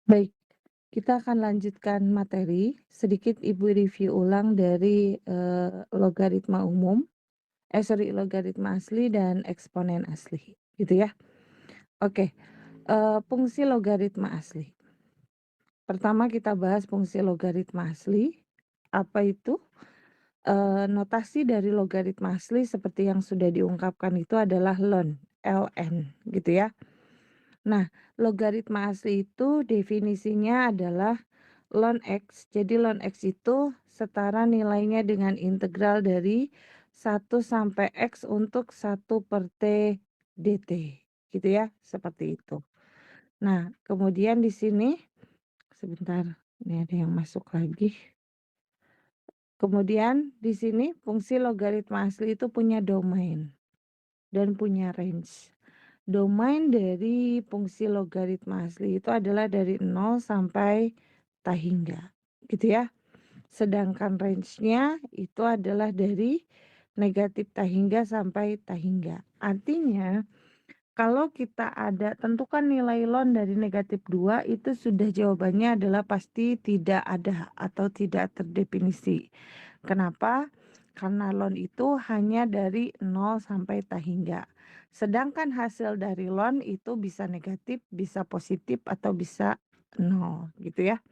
Baik, kita akan lanjutkan materi. Sedikit Ibu review ulang dari, logaritma umum, logaritma asli dan eksponen asli, gitu ya. Oke, fungsi logaritma asli. Pertama kita bahas fungsi logaritma asli. Apa itu? Notasi dari logaritma asli seperti yang sudah diungkapkan itu adalah ln, gitu ya. Nah, logaritma asli itu definisinya adalah ln X. Jadi ln X itu setara nilainya dengan integral dari 1 sampai X untuk 1/T dt, gitu ya, seperti itu. Nah, kemudian di sini sebentar, ini ada yang masuk lagi. Kemudian di sini fungsi logaritma asli itu punya domain dan punya range. Domain dari fungsi logaritma asli itu adalah dari 0 sampai tak hingga, gitu ya. Sedangkan range-nya itu adalah dari negatif tak hingga sampai tak hingga. Artinya, kalau kita ada tentukan nilai ln dari negatif 2 itu sudah jawabannya adalah pasti tidak ada atau tidak terdefinisi. Kenapa? Karena ln itu hanya dari 0 sampai tak hingga. Sedangkan hasil dari ln itu bisa negatif, bisa positif, atau bisa 0, gitu ya.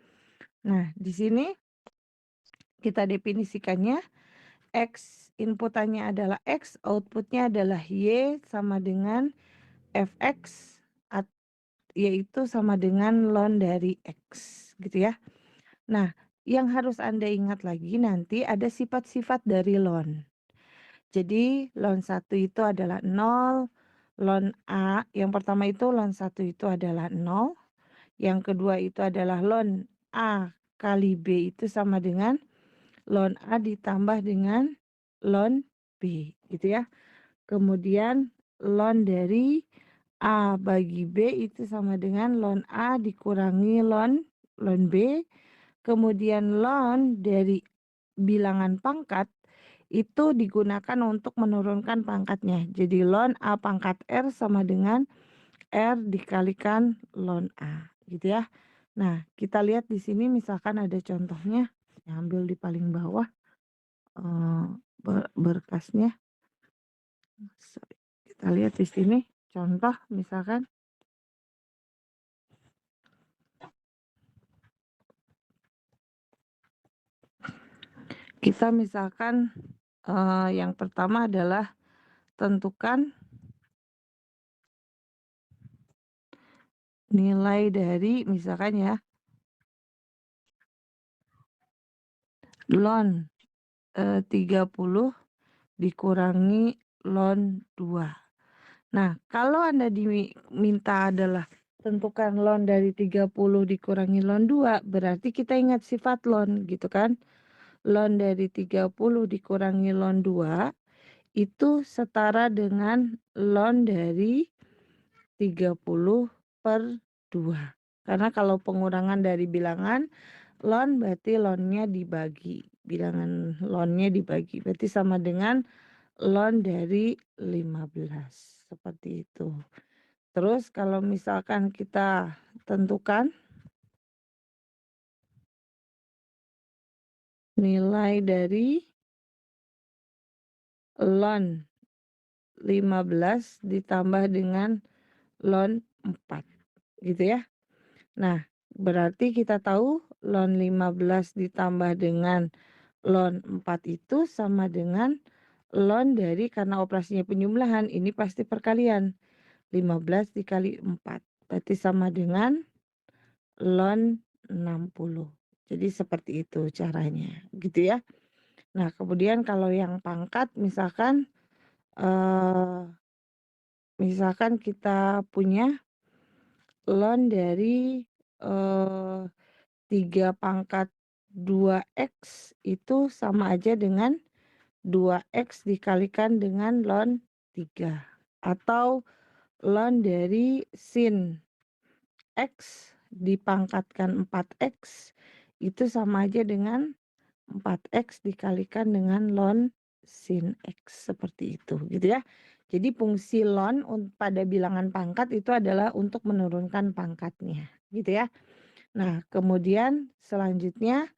Nah, di sini kita definisikannya, X inputannya adalah X, outputnya adalah Y sama dengan Fx, yaitu sama dengan ln dari X, gitu ya. Nah, yang harus Anda ingat lagi nanti ada sifat-sifat dari ln. Jadi ln 1 itu adalah 0, ln A yang pertama itu ln 1 itu adalah 0, yang kedua itu adalah ln A kali B itu sama dengan ln A ditambah dengan ln B, gitu ya. Kemudian ln dari A bagi B itu sama dengan ln A dikurangi ln B. Kemudian ln dari bilangan pangkat itu digunakan untuk menurunkan pangkatnya. Jadi ln A pangkat R sama dengan R dikalikan ln A, gitu ya. Nah, kita lihat di sini misalkan ada contohnya, saya ambil di paling bawah, eee, berkasnya. Kita lihat di sini contoh misalkan kita misalkan, yang pertama adalah tentukan nilai dari misalkan ya, ln, 30 dikurangi ln 2. Nah, kalau Anda diminta adalah tentukan ln dari 30 dikurangi ln 2, berarti kita ingat sifat ln, gitu kan. Ln dari 30 dikurangi ln 2 itu setara dengan ln dari 30/2. Karena kalau pengurangan dari bilangan ln berarti ln-nya dibagi, bilangan ln-nya dibagi, berarti sama dengan ln dari 15, seperti itu. Terus kalau misalkan kita tentukan nilai dari ln 15 ditambah dengan ln 4, gitu ya. Nah, berarti kita tahu ln 15 ditambah dengan ln 4 itu sama dengan ln dari, karena operasinya penjumlahan, ini pasti perkalian. 15 dikali 4, berarti sama dengan ln 60. Jadi seperti itu caranya, gitu ya. Nah, kemudian kalau yang pangkat misalkan kita punya ln dari, 3 pangkat 2x itu sama aja dengan 2x dikalikan dengan ln 3, atau ln dari sin X dipangkatkan 4x itu sama aja dengan 4x dikalikan dengan ln sin X, seperti itu, gitu ya. Jadi fungsi ln pada bilangan pangkat itu adalah untuk menurunkan pangkatnya, gitu ya. Nah, kemudian selanjutnya,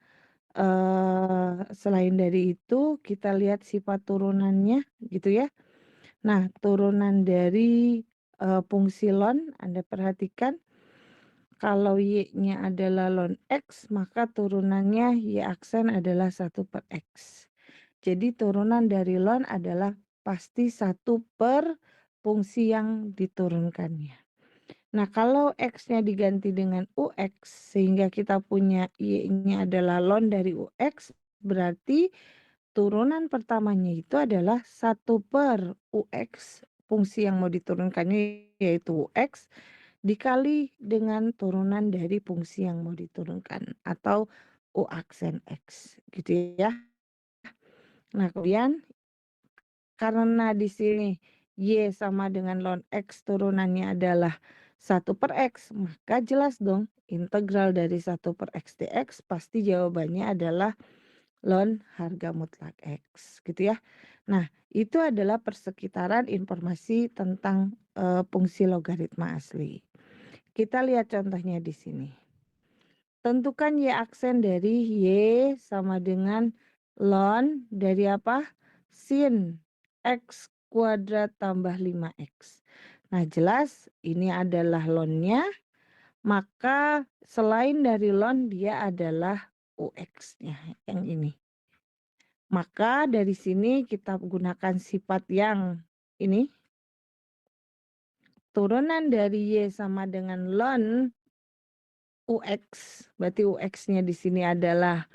selain dari itu kita lihat sifat turunannya gitu ya. Nah, turunan dari, fungsi ln Anda perhatikan kalau Y-nya adalah ln X, maka turunannya Y aksen adalah 1/X. Jadi turunan dari ln adalah pasti 1/, fungsi yang diturunkannya. Nah, kalau X-nya diganti dengan UX sehingga kita punya Y-nya adalah ln dari UX, berarti turunan pertamanya itu adalah 1/UX, fungsi yang mau diturunkannya yaitu UX, dikali dengan turunan dari fungsi yang mau diturunkan atau U aksen X, gitu ya. Nah, kemudian karena di sini Y sama dengan ln X turunannya adalah 1/X, maka jelas dong integral dari 1/X dx pasti jawabannya adalah ln harga mutlak X, gitu ya. Nah, itu adalah persekitaran informasi tentang, fungsi logaritma asli. Kita lihat contohnya di sini. Tentukan Y aksen dari Y sama dengan ln dari apa? Sin X kuadrat tambah 5X. Nah, jelas ini adalah ln-nya, maka selain dari ln dia adalah UX-nya yang ini. Maka dari sini kita gunakan sifat yang ini. Turunan dari Y sama dengan ln UX, berarti UX-nya di sini adalah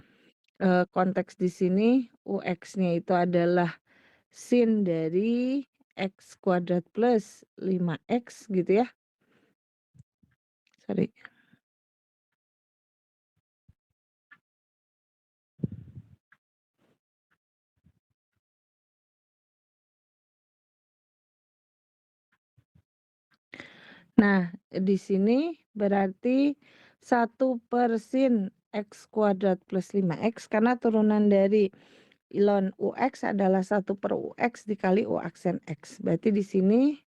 konteks di sini UX-nya itu adalah sin dari X kuadrat plus 5X gitu ya. Sorry. Nah, di sini berarti 1/sin X kuadrat plus 5X karena turunan dari ln UX adalah 1/UX dikali U aksen X. Berarti di sini,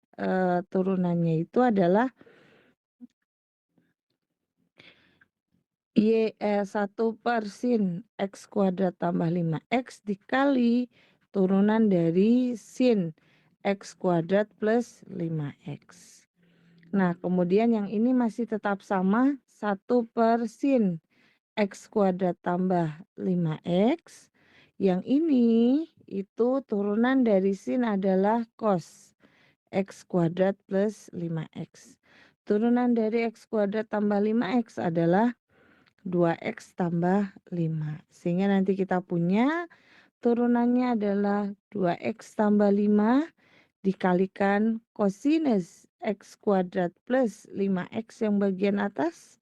turunannya itu adalah 1/sin X kuadrat tambah 5X dikali turunan dari sin X kuadrat plus 5X. Nah, kemudian yang ini masih tetap sama 1/sin X kuadrat tambah 5X. Yang ini itu turunan dari sin adalah cos X kuadrat plus 5X. Turunan dari X kuadrat tambah 5X adalah 2X tambah 5. Sehingga nanti kita punya turunannya adalah 2X tambah 5 dikalikan kosinus X kuadrat plus 5X yang bagian atas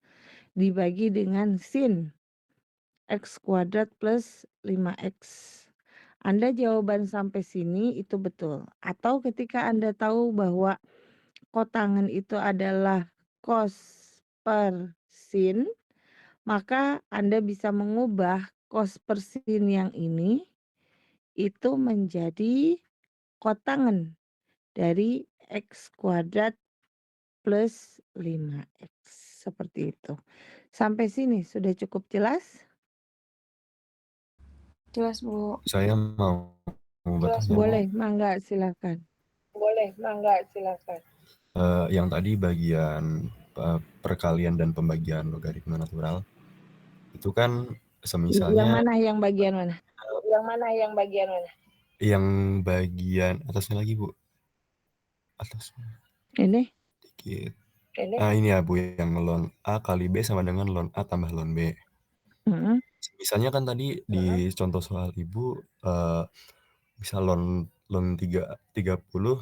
dibagi dengan sin X kuadrat plus 5X. Anda jawaban sampai sini itu betul. Atau ketika Anda tahu bahwa kotangan itu adalah cos per sin, maka Anda bisa mengubah cos per sin yang ini itu menjadi kotangan dari X kuadrat plus 5X, seperti itu. Sampai sini sudah cukup jelas? Jelas, Bu. Saya mau bertanya, Bu. Boleh, mangga silakan. Yang tadi bagian perkalian dan pembagian logaritma natural, itu kan Yang semisalnya mana yang bagian mana? yang bagian atasnya lagi, Bu. Atasnya Ini? dikit. Ini ya, Bu, yang ln A kali B sama dengan ln A tambah ln B. Mhm. Misalnya kan tadi di contoh soal Ibu, misal ln 30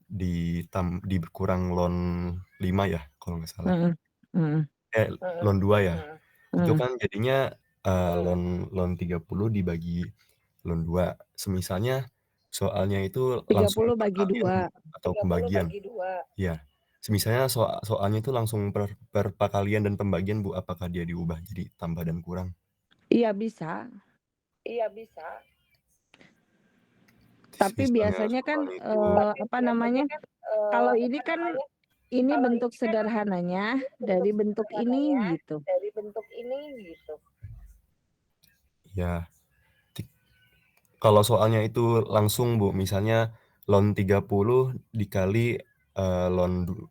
dikurang ln 5 ya, kalau nggak salah. Mhm. Mhm. Ln 2 ya. Itu Mhm. kan jadinya, ln 30 dibagi ln 2. Semisalnya soalnya itu langsung 30 bagi perkalian 2. atau pembagian. Iya. Semisanya soalnya itu langsung perkalian dan pembagian, Bu, apakah dia diubah jadi tambah dan kurang? Iya bisa. Tapi Misalnya biasanya kan, soal itu apa namanya, kalau ini kan ini bentuk sederhananya dari bentuk ini gitu. Ya, kalau soalnya itu langsung Bu, misalnya ln 30 dikali, ln 2,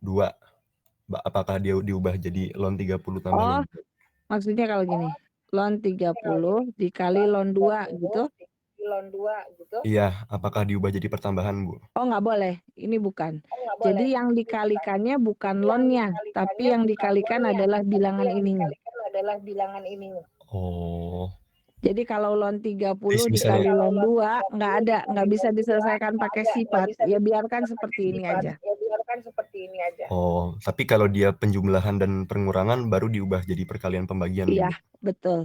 apakah dia diubah jadi ln 30 tambah Oh, ln 2? maksudnya kalau gini, ln 30 dikali ln 2 gitu? Iya, apakah diubah jadi pertambahan, Bu? Oh, nggak boleh, ini bukan. Jadi yang dikalikannya bukan ln-nya, tapi yang dikalikan adalah bilangan ininya. Oh. Jadi kalau ln 30 Misalnya dikali ln 2 nggak ada, nggak bisa diselesaikan pakai sifat, ya biarkan seperti ini aja. Oh, tapi kalau dia penjumlahan dan pengurangan baru diubah jadi perkalian pembagian nih, Iya, Bu? betul.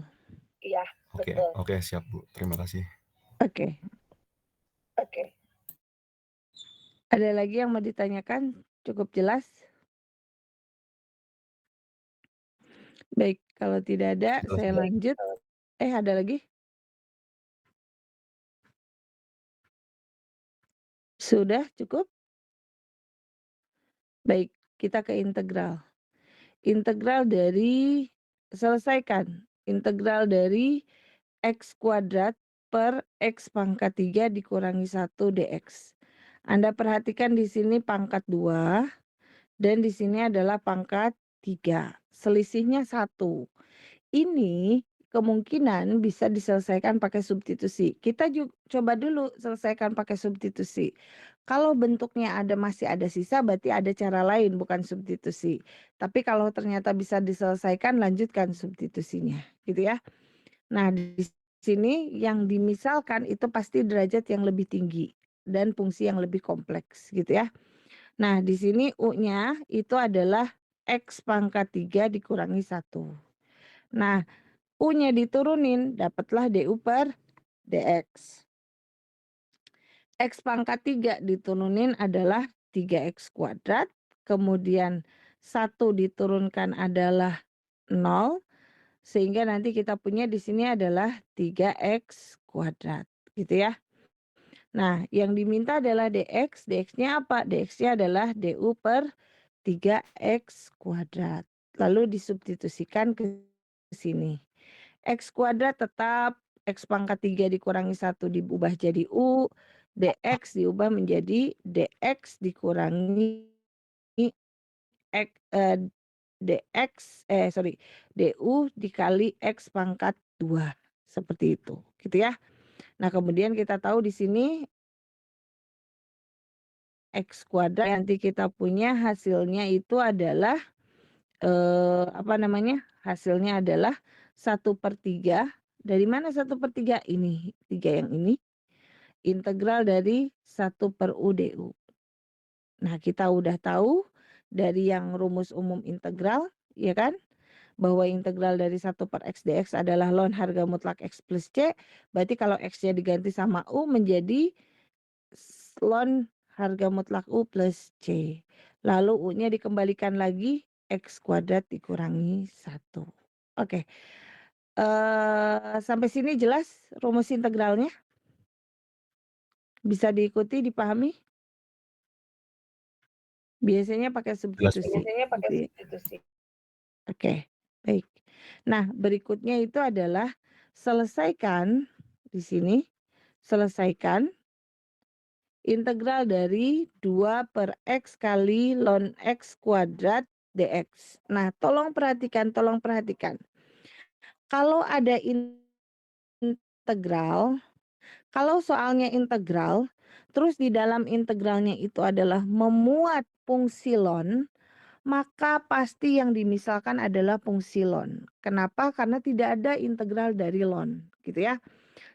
Oke oke siap, Bu, terima kasih. Oke. Ada lagi yang mau ditanyakan? Cukup jelas? Baik, kalau tidak ada Jelas saya jelas. lanjut. Ada lagi? Sudah cukup? Baik, kita ke integral. Integral dari selesaikan, integral dari X kuadrat per X pangkat 3 dikurangi 1 dx. Anda perhatikan di sini pangkat 2 dan di sini adalah pangkat 3. Selisihnya 1. Ini kemungkinan bisa diselesaikan pakai substitusi. Kita coba dulu selesaikan pakai substitusi. Kalau bentuknya masih ada sisa berarti ada cara lain bukan substitusi. Tapi kalau ternyata bisa diselesaikan lanjutkan substitusinya, gitu ya. Nah, di sini yang dimisalkan itu pasti derajat yang lebih tinggi dan fungsi yang lebih kompleks, gitu ya. Nah, di sini U-nya itu adalah X pangkat 3 dikurangi 1. Nah, U-nya diturunin, dapatlah DU per DX. X pangkat 3 diturunin adalah 3X kuadrat, kemudian 1 diturunkan adalah 0, sehingga nanti kita punya di sini adalah 3X kuadrat, gitu ya. Nah, yang diminta adalah DX, DX-nya apa? DX-nya adalah DU per 3X kuadrat. Lalu disubstitusikan ke sini. X kuadrat tetap X pangkat 3 dikurangi 1 diubah jadi U, DX diubah menjadi DX dikurangi X, DU dikali X pangkat 2, seperti itu, gitu ya. Nah, kemudian kita tahu di sini X kuadrat nanti kita punya hasilnya itu adalah, hasilnya adalah 1/3. Dari mana 1/3? Ini, 3 yang ini. Integral dari 1/U DU. Nah, kita udah tahu dari yang rumus umum integral, ya kan? Bahwa integral dari 1/X dx adalah ln harga mutlak X plus C, berarti kalau X-nya diganti sama U menjadi ln harga mutlak U plus C. Lalu U-nya dikembalikan lagi, X kuadrat dikurangi 1. Oke. Sampai sini jelas rumus integralnya? Bisa diikuti, dipahami? Biasanya pakai Jelas, Bu. substitusi, gitu ya. Oke, baik. Nah, berikutnya itu adalah selesaikan di sini, selesaikan integral dari 2/X kali ln X kuadrat dx. Nah, tolong perhatikan. Kalau ada integral, kalau soalnya integral, terus di dalam integralnya itu adalah memuat fungsi ln, maka pasti yang dimisalkan adalah fungsi ln. Kenapa? Karena tidak ada integral dari ln, gitu ya.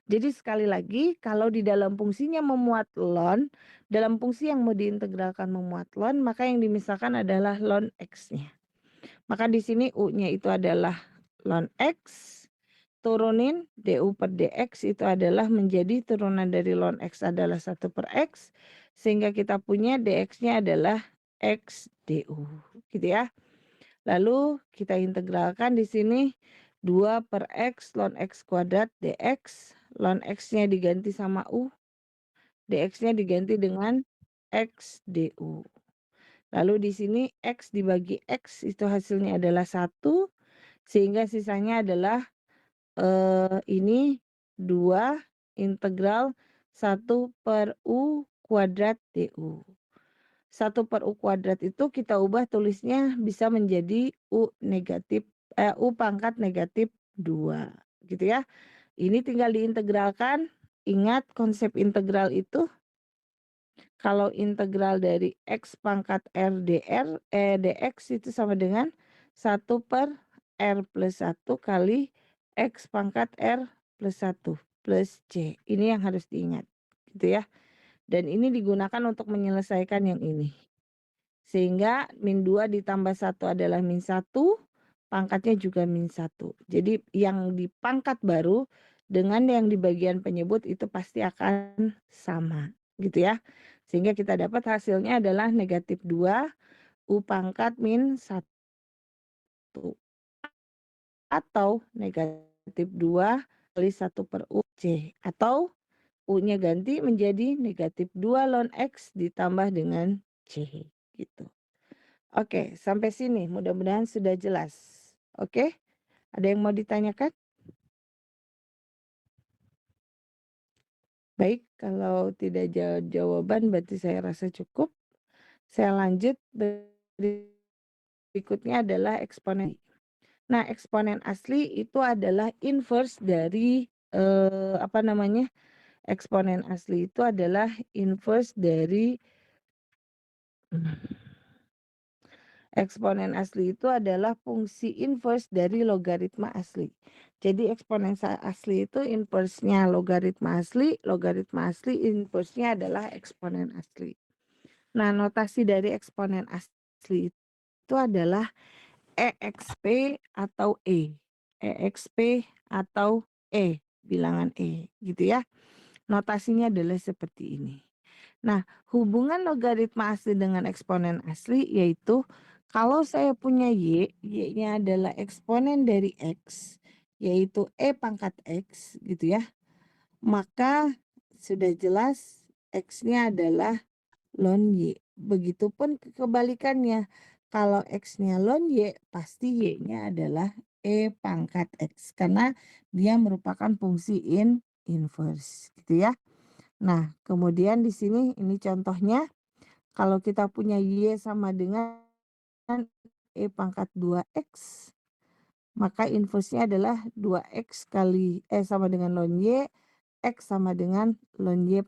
Jadi sekali lagi, kalau di dalam fungsinya memuat ln, dalam fungsi yang mau diintegralkan memuat ln, maka yang dimisalkan adalah ln X-nya. Maka di sini U-nya itu adalah ln X, turunin DU per DX itu adalah menjadi turunan dari ln X adalah 1/X, sehingga kita punya DX-nya adalah X DU, gitu ya. Lalu kita integralkan di sini 2/X ln X kuadrat dx, ln X-nya diganti sama U, dx-nya diganti dengan X DU. Lalu di sini X dibagi X itu hasilnya adalah 1, Sehingga sisanya adalah, ini 2 integral 1/U kuadrat DU. 1/U kuadrat itu kita ubah tulisnya bisa menjadi U pangkat negatif 2, gitu ya. Ini tinggal diintegralkan, ingat konsep integral itu kalau integral dari X pangkat dx itu sama dengan 1/R+1 kali X pangkat R+1 plus C. Ini yang harus diingat, gitu ya. Dan ini digunakan untuk menyelesaikan yang ini. Sehingga -2 ditambah 1 adalah -1, pangkatnya juga -1. Jadi yang di pangkat baru dengan yang di bagian penyebut itu pasti akan sama, gitu ya. Sehingga kita dapat hasilnya adalah -2 U pangkat -1 atau -2 kali 1/U C, atau U-nya ganti menjadi -2 ln X ditambah dengan C, gitu. Oke, sampai sini mudah-mudahan sudah jelas. Oke, ada yang mau ditanyakan? Baik, kalau tidak jawaban berarti saya rasa cukup. Saya lanjut, berikutnya adalah eksponen. Nah, eksponen asli itu adalah inverse dari, apa namanya, eksponen asli itu adalah inverse dari eksponen asli itu adalah fungsi inverse dari logaritma asli. Jadi asli itu inverse-nya logaritma asli inverse-nya adalah eksponen asli. Nah, notasi dari eksponen asli itu adalah EXP atau E. EXP atau E, bilangan E, gitu ya. Notasinya adalah seperti ini. Nah, hubungan logaritma asli dengan eksponen asli yaitu kalau saya punya Y-nya adalah eksponen dari X, yaitu E pangkat X, gitu ya. Maka sudah jelas X-nya adalah ln Y. Begitupun kebalikannya. Kalau X-nya ln Y, pasti Y-nya adalah E pangkat X. Karena dia merupakan fungsi inverse, gitu ya. Nah, kemudian di sini ini contohnya, kalau kita punya Y sama dengan E pangkat 2X, maka inverse-nya adalah 2X sama dengan ln Y, X sama dengan ln Y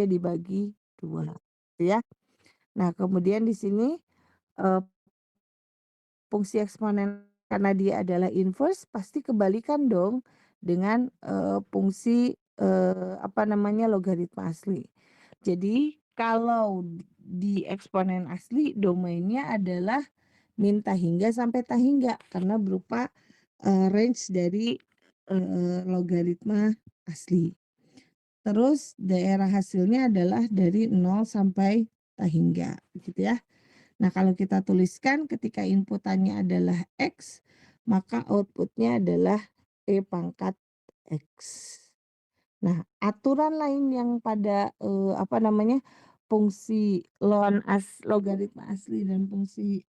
dibagi 2, gitu ya. Nah, kemudian di sini, eee, fungsi eksponen karena dia adalah inverse pasti kebalikan dong dengan, fungsi, apa namanya, logaritma asli. Jadi kalau di eksponen asli domainnya adalah min tahingga sampai tahingga karena berupa, range dari, logaritma asli. Terus daerah hasilnya adalah dari 0 sampai tahingga, gitu ya. Nah, kalau kita tuliskan ketika inputannya adalah X, maka outputnya adalah E pangkat X. Nah, aturan lain yang pada, apa namanya, fungsi logaritma asli dan fungsi,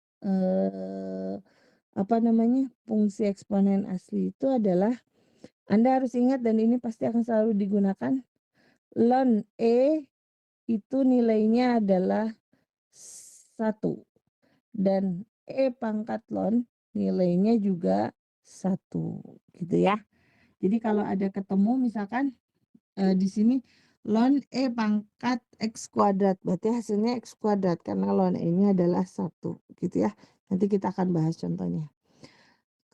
apa namanya, fungsi eksponen asli itu adalah Anda harus ingat dan ini pasti akan selalu digunakan, ln E itu nilainya adalah 1. Dan E pangkat ln nilainya juga 1, gitu ya. Jadi kalau ada ketemu misalkan, di sini ln E pangkat X kuadrat, berarti hasilnya X kuadrat karena ln E-nya adalah 1, gitu ya. Nanti kita akan bahas contohnya.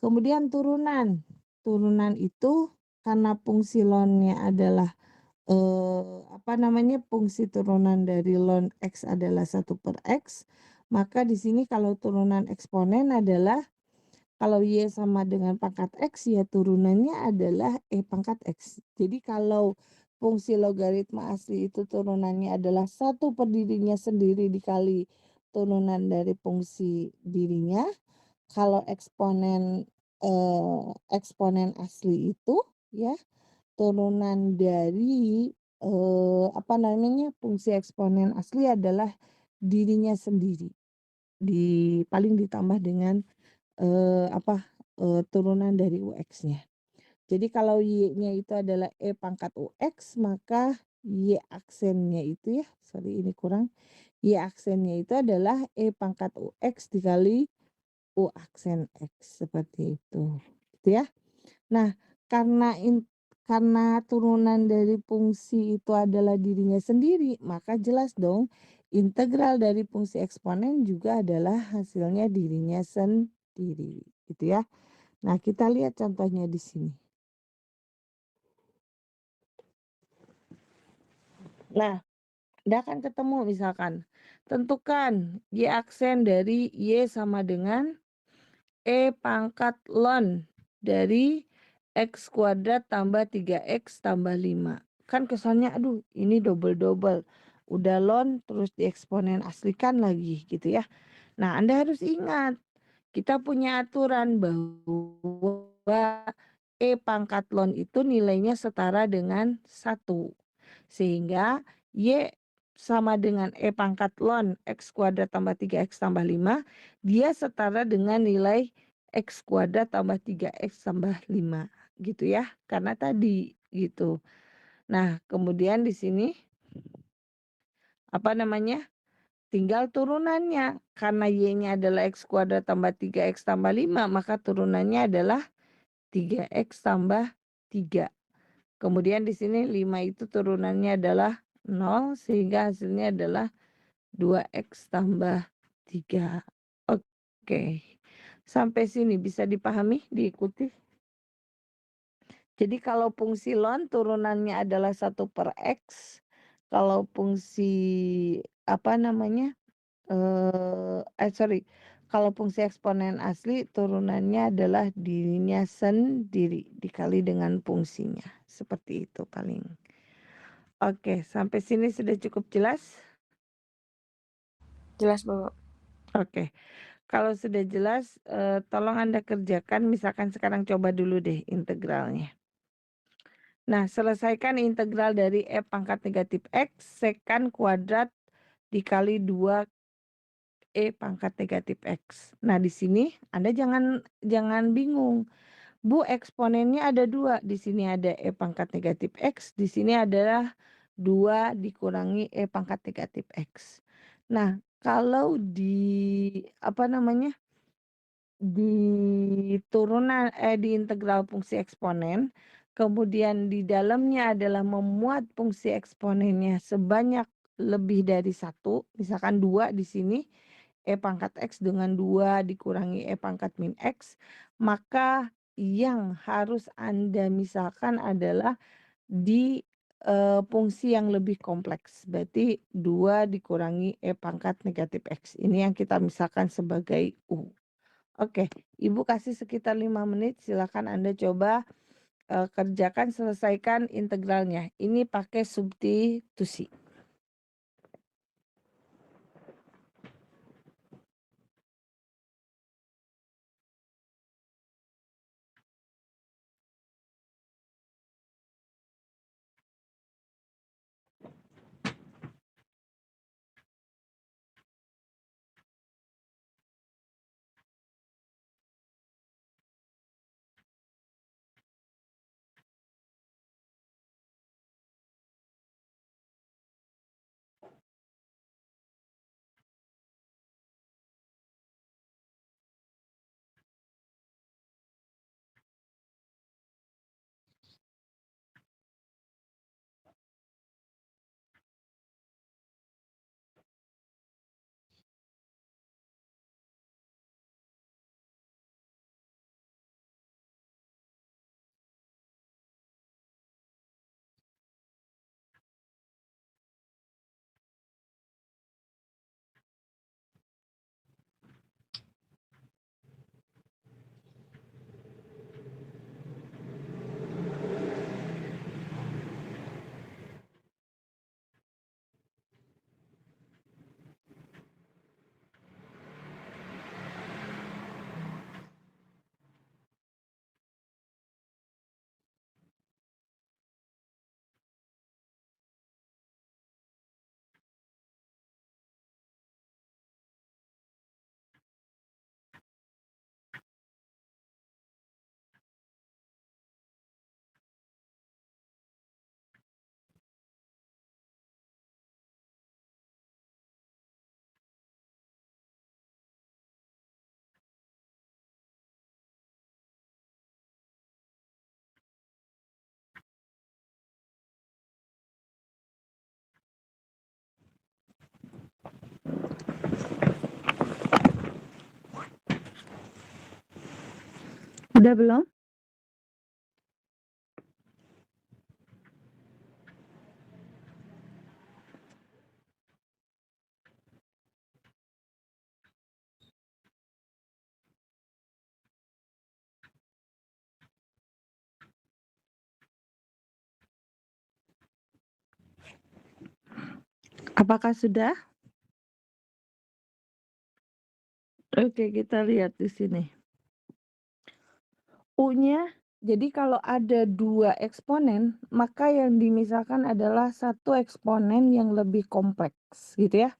Kemudian turunan. Turunan itu karena fungsi ln-nya adalah, apa namanya, fungsi turunan dari ln X adalah 1/X, maka di sini kalau turunan eksponen adalah kalau Y sama dengan pangkat X, ya turunannya adalah E pangkat X. Jadi kalau fungsi logaritma asli itu turunannya adalah 1 per dirinya sendiri dikali turunan dari fungsi dirinya, kalau eksponen asli itu ya, turunan dari, apa namanya, fungsi eksponen asli adalah dirinya sendiri, paling ditambah dengan, apa turunan dari UX-nya. Jadi kalau Y-nya itu adalah E pangkat UX, maka Y aksennya itu ya, sorry ini kurang, Y aksennya itu adalah E pangkat UX dikali U aksen X, seperti itu, gitu ya. Nah, karena karena turunan dari fungsi itu adalah dirinya sendiri, maka jelas dong integral dari fungsi eksponen juga adalah hasilnya dirinya sendiri, gitu ya. Nah, kita lihat contohnya di sini. Nah, Anda akan ketemu misalkan, tentukan Y aksen dari Y sama dengan E pangkat ln dari X kuadrat tambah 3X tambah 5. Kan kesannya aduh ini double-double. Udah ln terus dieksponen aslikan lagi gitu ya. Nah, Anda harus ingat, kita punya aturan bahwa E pangkat ln itu nilainya setara dengan 1. Sehingga Y sama dengan E pangkat ln X kuadrat tambah 3X tambah 5, dia setara dengan nilai X kuadrat tambah 3X tambah 5, gitu ya, karena tadi, gitu. Nah, kemudian di sini, apa namanya, tinggal turunannya, karena Y-nya adalah X kuadrat tambah 3X tambah 5, maka turunannya adalah 3X tambah 3. Kemudian di sini 5 itu turunannya adalah 0 sehingga hasilnya adalah 2X tambah 3. Oke. Sampai sini bisa dipahami, diikuti? Jadi kalau fungsi ln turunannya adalah 1/X, kalau fungsi apa namanya, sorry, kalau fungsi eksponen asli turunannya adalah dirinya sendiri dikali dengan fungsinya, seperti itu paling. Oke, sampai sini sudah cukup jelas? Jelas, Bu. Oke, kalau sudah jelas, tolong Anda kerjakan misalkan sekarang coba dulu deh integralnya. Nah, selesaikan integral dari E pangkat negatif X sekant kuadrat dikali 2 E pangkat negatif X. Nah, di sini Anda jangan bingung. Bu, eksponennya ada 2, di sini ada E pangkat negatif X, di sini adalah 2 dikurangi E pangkat negatif X. Nah, kalau di apa namanya, di integral fungsi eksponen, kemudian di dalamnya adalah memuat fungsi eksponennya sebanyak lebih dari 1, misalkan 2 di sini, E pangkat X dengan 2 dikurangi E pangkat min X, maka yang harus Anda misalkan adalah di, fungsi yang lebih kompleks. Berarti 2 dikurangi E pangkat negatif X. Ini yang kita misalkan sebagai U. Oke, Ibu kasih sekitar 5 menit, silakan Anda coba, kerjakan, selesaikan integralnya. Ini pakai substitusi. Udah belum? Apakah sudah? Oke, kita lihat di sini. U-nya, jadi kalau ada 2 eksponen, maka yang dimisahkan adalah 1 eksponen yang lebih kompleks, gitu ya.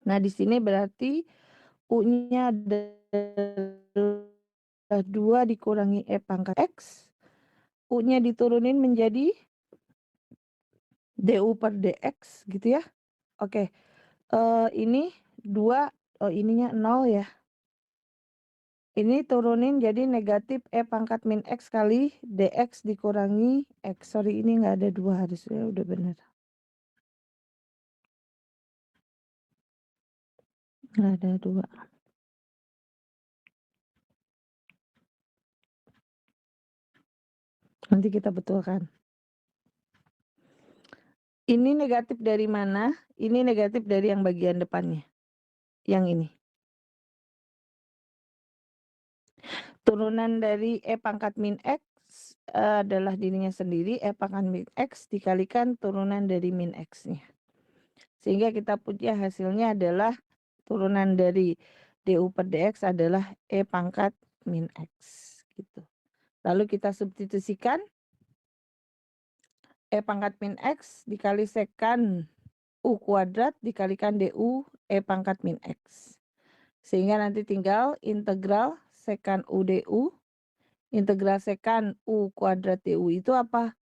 Nah, di sini berarti U-nya adalah 2 dikurangi E pangkat X, U-nya diturunin menjadi DU per DX, gitu ya. Oke, ini 2, oh ininya 0 ya. Ini turunin jadi negatif E pangkat min X kali DX dikurangi X. Sorry, ini nggak ada 2, harusnya udah bener. Nggak ada 2. Nanti kita betulkan. Ini negatif dari mana? Ini negatif dari yang bagian depannya, yang ini. Turunan dari E pangkat min X adalah dirinya sendiri, E pangkat min X dikalikan turunan dari min X-nya. Sehingga kita punya hasilnya adalah turunan dari DU per DX adalah E pangkat min X, gitu. Lalu kita substitusikan E pangkat min X dikali sekan U kuadrat dikalikan DU E pangkat min X. Sehingga nanti tinggal integral sekan U DU, integral sekan U kuadrat DU itu apa?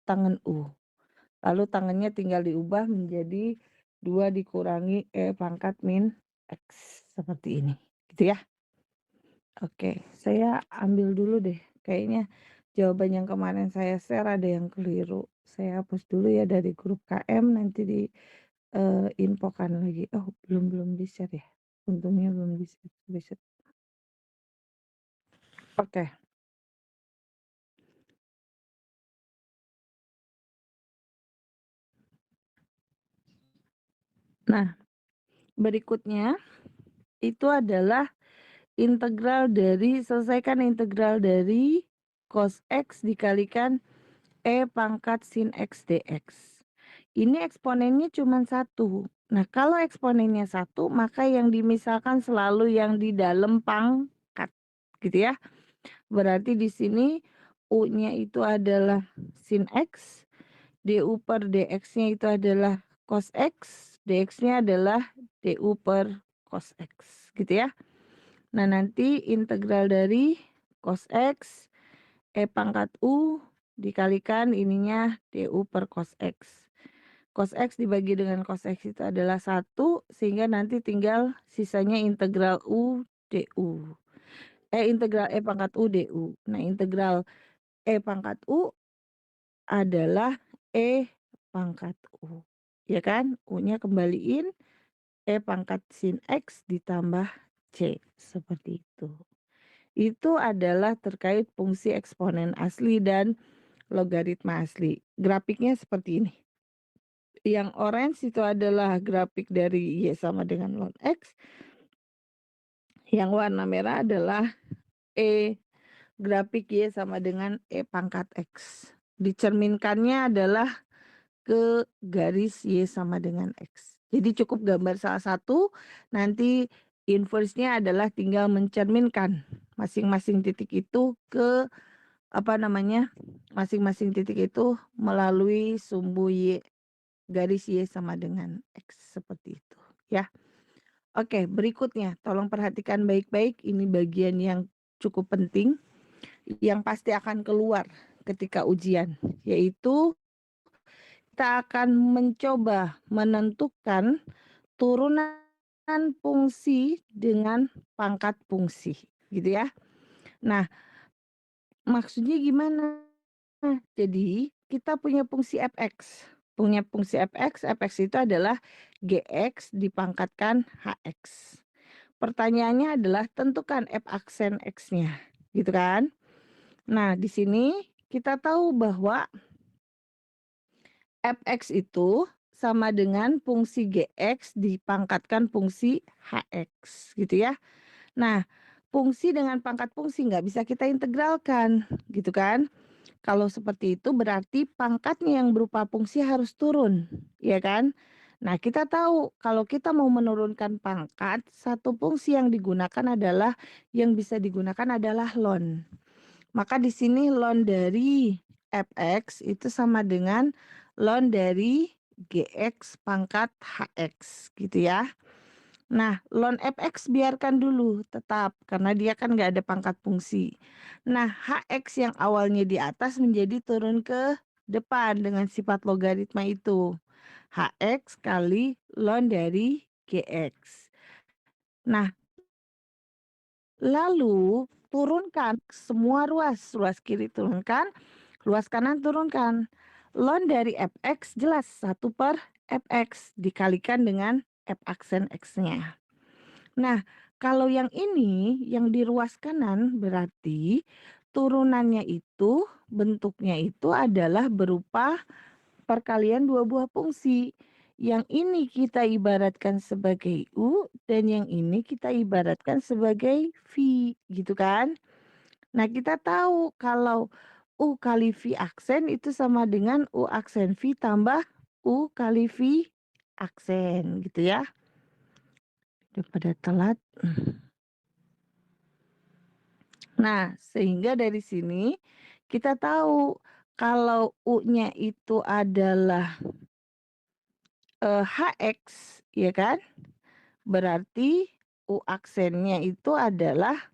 Tangen U. Lalu tangannya tinggal diubah menjadi 2 dikurangi E pangkat min X, seperti ini, gitu ya. Oke, saya ambil dulu deh, kayaknya jawaban yang kemarin saya share ada yang keliru. Saya hapus dulu ya dari grup KM, nanti di infokan lagi. Oh, belum di-share ya? Untungnya belum di-share. Oke. Nah, berikutnya itu adalah selesaikan integral dari cos X dikalikan E pangkat sin X dx. Ini eksponennya cuma 1. Nah, kalau eksponennya 1, maka yang dimisalkan selalu yang di dalam pangkat, gitu ya. Berarti di sini U-nya itu adalah sin X, DU per DX-nya itu adalah cos X, DX-nya adalah DU per cos X, gitu ya. Nah, nanti integral dari cos X, E pangkat U, dikalikan ininya DU per cos X. Cos X dibagi dengan cos X itu adalah 1, sehingga nanti tinggal sisanya integral U DU. Integral E pangkat U DU. Nah, integral E pangkat U adalah E pangkat U. Ya kan? U-nya kembaliin E pangkat sin X ditambah C. Seperti itu. Itu adalah terkait fungsi eksponen asli dan logaritma asli. Grafiknya seperti ini. Yang orange itu adalah grafik dari Y sama dengan ln X. Yang warna merah adalah grafik Y sama dengan E pangkat X. Dicerminkannya adalah ke garis Y sama dengan X. Jadi cukup gambar salah satu, nanti inverse-nya adalah tinggal mencerminkan masing-masing titik itu ke masing-masing titik itu melalui sumbu Y, garis Y sama dengan X, seperti itu ya. Oke, berikutnya tolong perhatikan baik-baik, ini bagian yang cukup penting yang pasti akan keluar ketika ujian, yaitu kita akan mencoba menentukan turunan fungsi dengan pangkat fungsi, gitu ya. Nah, maksudnya gimana? Jadi kita punya fungsi fx. Punya fungsi fx itu adalah gx dipangkatkan hx. Pertanyaannya adalah tentukan f aksen x-nya. gitu kan. Nah, di sini kita tahu bahwa fx itu sama dengan fungsi gx dipangkatkan fungsi hx, gitu ya. Nah, fungsi dengan pangkat fungsi nggak bisa kita integralkan, gitu kan. Kalau seperti itu berarti pangkatnya yang berupa fungsi harus turun, ya kan? Nah, kita tahu kalau kita mau menurunkan pangkat, satu fungsi yang bisa digunakan adalah ln. Maka di sini ln dari fx itu sama dengan ln dari gx pangkat hx, gitu ya. Nah, ln fx biarkan dulu tetap, karena dia kan nggak ada pangkat fungsi. Nah, hx yang awalnya di atas menjadi turun ke depan dengan sifat logaritma itu. Hx kali ln dari gx. Nah, lalu turunkan semua ruas kiri turunkan, luas kanan turunkan. Ln dari fx jelas 1/fx dikalikan dengan f aksen x-nya. Nah, kalau yang ini, yang di ruas kanan berarti turunannya itu, bentuknya itu adalah berupa perkalian dua buah fungsi. Yang ini kita ibaratkan sebagai U dan yang ini kita ibaratkan sebagai V, gitu kan? Nah, kita tahu kalau U kali V aksen itu sama dengan U aksen V tambah U kali V aksen, gitu ya. Udah pada telat. Nah, sehingga dari sini kita tahu kalau U-nya itu adalah, HX, ya kan? Berarti U aksennya itu adalah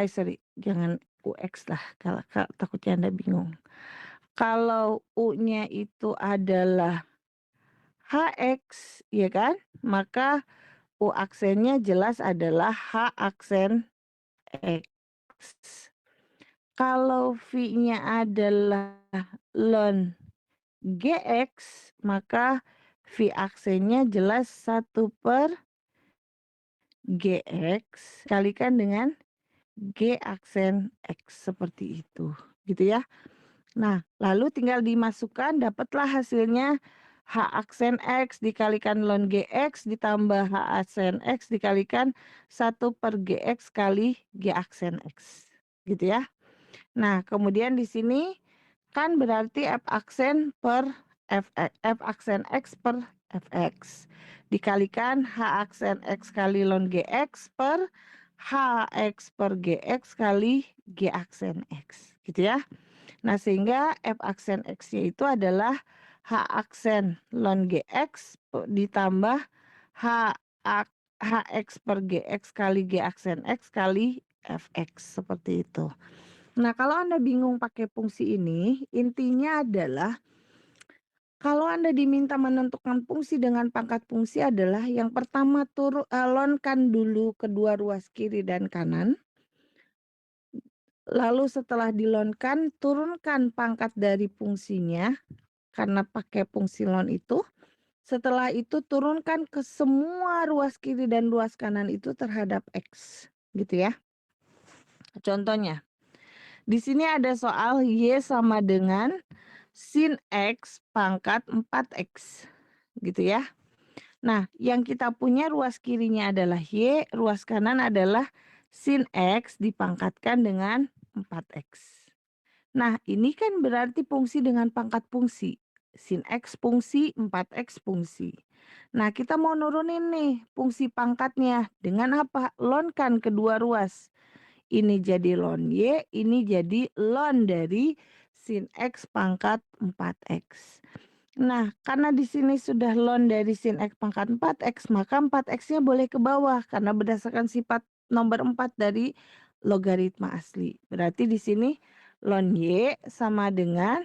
sorry, jangan UX lah, kalau takutnya Anda bingung. Kalau U-nya itu adalah HX, ya kan? Maka U aksennya jelas adalah H aksen X. Kalau V-nya adalah ln GX, maka V aksennya jelas 1/GX kalikan dengan G aksen X, seperti itu, gitu ya. Nah, lalu tinggal dimasukkan, dapatlah hasilnya H aksen X dikalikan ln GX ditambah H aksen X dikalikan 1/GX kali G aksen X, gitu ya. Nah, kemudian di sini kan berarti F aksen per F aksen X per Fx dikalikan H aksen X kali ln GX per Hx per Gx kali G aksen X, gitu ya. Nah, sehingga F aksen X-nya itu adalah H aksen ln GX ditambah H ak Hx per Gx kali G aksen X kali Fx, seperti itu. Nah, kalau Anda bingung pakai fungsi ini, intinya adalah kalau Anda diminta menentukan fungsi dengan pangkat fungsi adalah yang pertama lonkan dulu kedua ruas kiri dan kanan. Lalu setelah dilonkan, turunkan pangkat dari fungsinya karena pakai fungsi lon itu. Setelah itu turunkan ke semua ruas kiri dan ruas kanan itu terhadap X, gitu ya. Contohnya, di sini ada soal Y sama dengan sin X pangkat 4X, gitu ya. Nah, yang kita punya ruas kirinya adalah Y, ruas kanan adalah sin X dipangkatkan dengan 4X. Nah, ini kan berarti fungsi dengan pangkat fungsi. Sin X fungsi, 4X fungsi. Nah, kita mau nurunin nih fungsi pangkatnya dengan apa? Lonkan kedua ruas. Ini jadi ln Y, ini jadi ln dari sin X pangkat 4X. Nah, karena di sini sudah ln dari sin X pangkat 4X, maka 4X-nya boleh ke bawah karena berdasarkan sifat nomor 4 dari logaritma asli. Berarti di sini ln Y sama dengan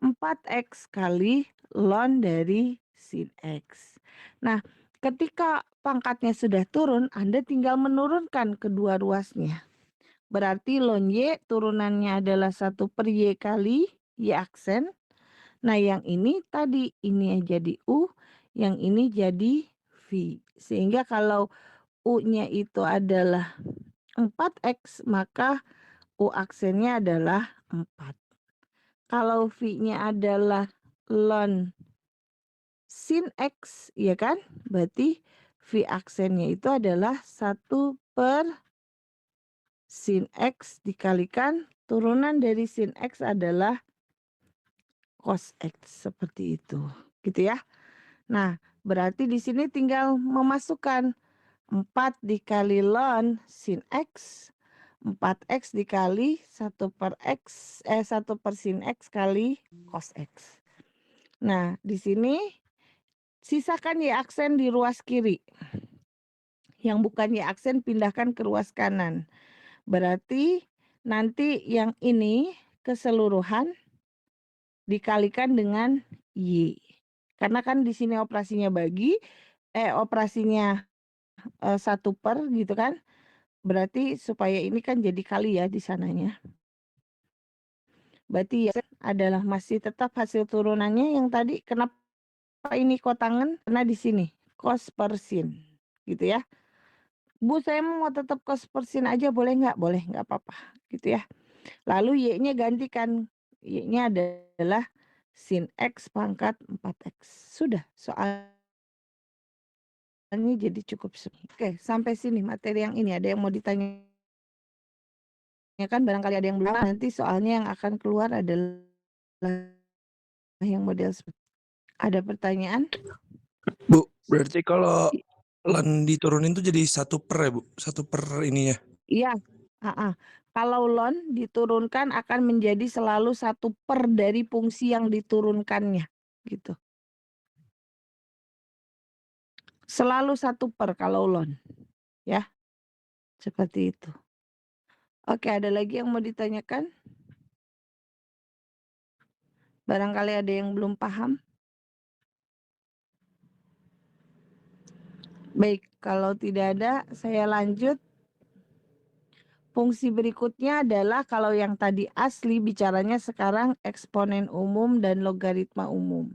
4X kali ln dari sin X. Nah, ketika pangkatnya sudah turun, Anda tinggal menurunkan kedua ruasnya. Berarti ln Y turunannya adalah 1/Y kali Y aksen. Nah, yang ini tadi, ini jadi U, yang ini jadi V. Sehingga kalau U-nya itu adalah 4x, maka U aksennya adalah 4. Kalau V-nya adalah ln sin X, ya kan? Berarti V aksennya itu adalah 1 per sin X dikalikan turunan dari sin X adalah cos X, seperti itu, gitu ya. Nah, berarti di sini tinggal memasukkan 4 dikali ln sin X, 4x dikali 1 per sin X kali cos X. Nah, di sini sisakan Y aksen di ruas kiri. Yang bukan Y aksen pindahkan ke ruas kanan. Berarti nanti yang ini keseluruhan dikalikan dengan Y. Karena kan di sini operasinya operasinya 1 per gitu kan. Berarti supaya ini kan jadi kali ya di sananya. Berarti ya adalah masih tetap hasil turunannya yang tadi. Kenapa ini kotangan? Karena di sini cos per sin, gitu ya. Bu, saya mau tetap cos per sin aja boleh nggak? Boleh, nggak apa-apa, gitu ya. Lalu Y-nya gantikan. Y-nya adalah sin X pangkat 4X. Sudah, soalnya jadi cukup. Oke, sampai sini materi yang ini. Ada yang mau ditanyakan? Barangkali ada yang belum, nanti soalnya yang akan keluar adalah yang model ada pertanyaan? Bu, berarti kalau ln diturunin tuh jadi 1 per ya, Bu? 1 per ininya? Iya, heeh. Kalau ln diturunkan akan menjadi selalu 1 per dari fungsi yang diturunkannya, gitu. Selalu 1 per kalau ln, ya. Seperti itu. Oke, ada lagi yang mau ditanyakan? Barangkali ada yang belum paham? Baik, kalau tidak ada, saya lanjut. Fungsi berikutnya adalah kalau yang tadi asli bicaranya sekarang eksponen umum dan logaritma umum.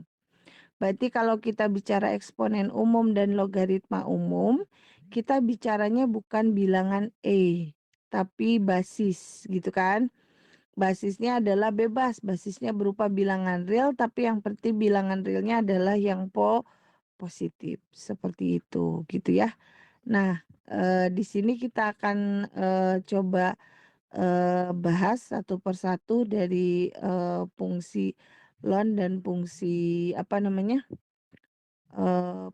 Berarti kalau kita bicara eksponen umum dan logaritma umum, kita bicaranya bukan bilangan E, tapi basis, gitu kan. Basisnya adalah bebas, basisnya berupa bilangan real, tapi yang penting bilangan realnya adalah yang positif, seperti itu, gitu ya. Nah, di sini kita akan coba bahas satu persatu dari fungsi ln dan fungsi